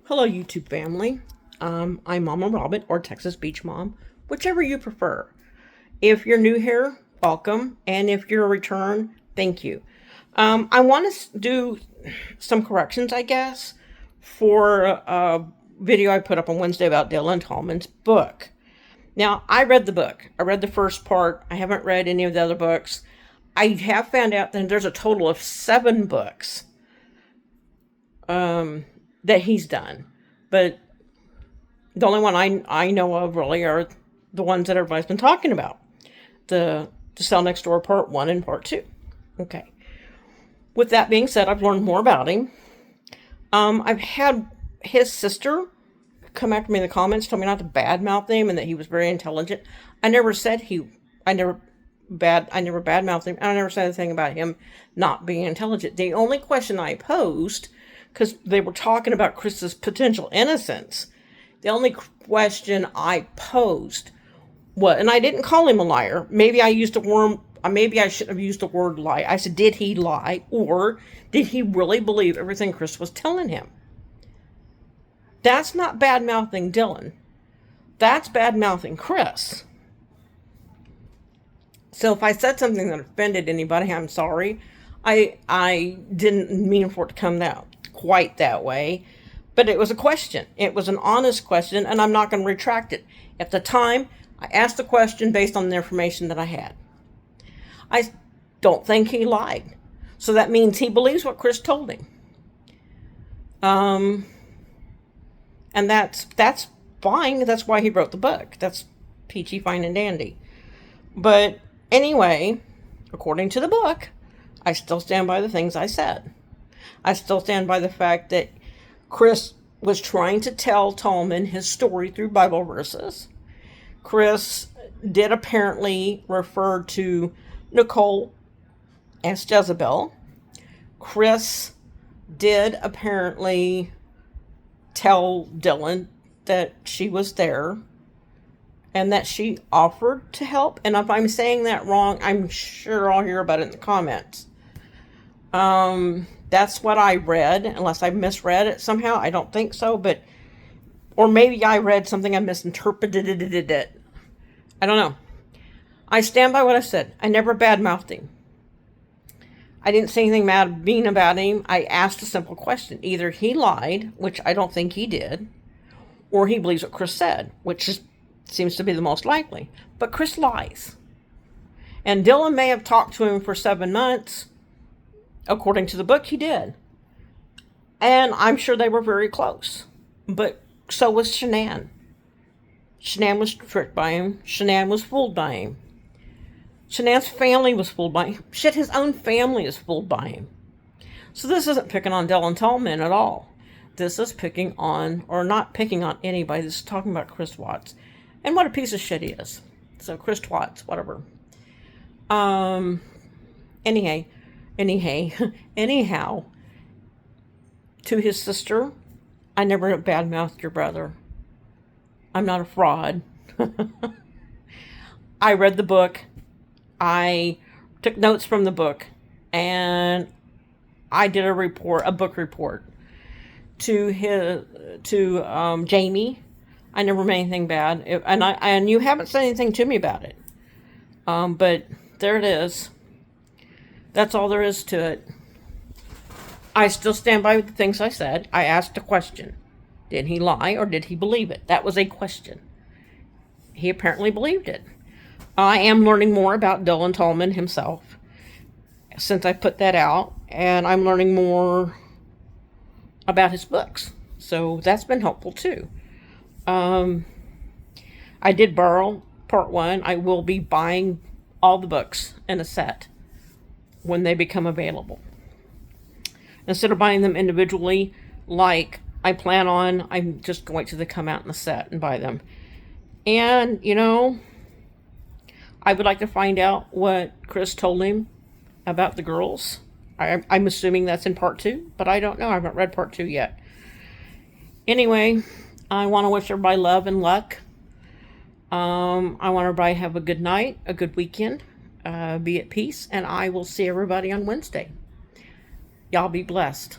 Hello, YouTube family. I'm Mama Robin or Texas Beach Mom, whichever you prefer. If you're new here, welcome, and if you're a return, thank you. I want to do some corrections, I guess, for a video I put up on Wednesday about Dylan Tallman's book. Now, I read the book. I read the first part. I haven't read any of the other books. I have found out that there's a total of 7 books that he's done. But the only one I know of really are the ones that everybody's been talking about. The Cell Next Door Part 1 and Part 2. Okay. With that being said, I've learned more about him. I've had his sister come after me in the comments, tell me not to badmouth him and that he was very intelligent. I never badmouthed him. I never said anything about him not being intelligent. The only question I posed, because they were talking about Chris's potential innocence, the only question I posed was, and I didn't call him a liar. Maybe I shouldn't have used the word lie. I said, did he lie, or did he really believe everything Chris was telling him? That's not bad-mouthing Dylan. That's bad-mouthing Chris. So if I said something that offended anybody, I'm sorry. I didn't mean for it to come out quite that way. But it was a question. It was an honest question, and I'm not going to retract it. At the time, I asked the question based on the information that I had. I don't think he lied. So that means he believes what Chris told him. And that's fine. That's why he wrote the book. That's peachy fine and dandy. But anyway, according to the book, I still stand by the things I said. I still stand by the fact that Chris was trying to tell Tallman his story through Bible verses. Chris did apparently refer to Nicole as Jezebel. Chris did apparently tell Dylan that she was there and that she offered to help. And if I'm saying that wrong, I'm sure I'll hear about it in the comments. That's what I read, unless I misread it somehow. I don't think so, or maybe I read something I misinterpreted it. I don't know. I stand by what I said. I never badmouthed him. I didn't say anything mean about him. I asked a simple question. Either he lied, which I don't think he did, or he believes what Chris said, seems to be the most likely. But Chris lies. And Dylan may have talked to him for 7 months. According to the book, he did. And I'm sure they were very close. But so was Shanann. Shanann was tricked by him. Shanann was fooled by him. Shanann's family was fooled by him. Shit, his own family is fooled by him. So this isn't picking on Dylan Tallman at all. This is picking on, or not picking on anybody. This is talking about Chris Watts. And what a piece of shit he is. So Chris Watts, whatever. Anyhow, to his sister, I never badmouthed your brother. I'm not a fraud. I read the book. I took notes from the book, and I did a book report to Jamie. I never made anything bad, and you haven't said anything to me about it. But there it is. That's all there is to it. I still stand by the things I said. I asked a question. Did he lie or did he believe it? That was a question. He apparently believed it. I am learning more about Dylan Tallman himself since I put that out, and I'm learning more about his books. So that's been helpful too. I did borrow Part 1. I will be buying all the books in a set when they become available. Instead of buying them individually, like I plan on, I'm just going to come out in the set and buy them. And, I would like to find out what Chris told him about the girls. I'm assuming that's in Part 2, but I don't know. I haven't read Part 2 yet. Anyway, I want to wish everybody love and luck. I want everybody to have a good night, a good weekend. Be at peace, and I will see everybody on Wednesday. Y'all be blessed.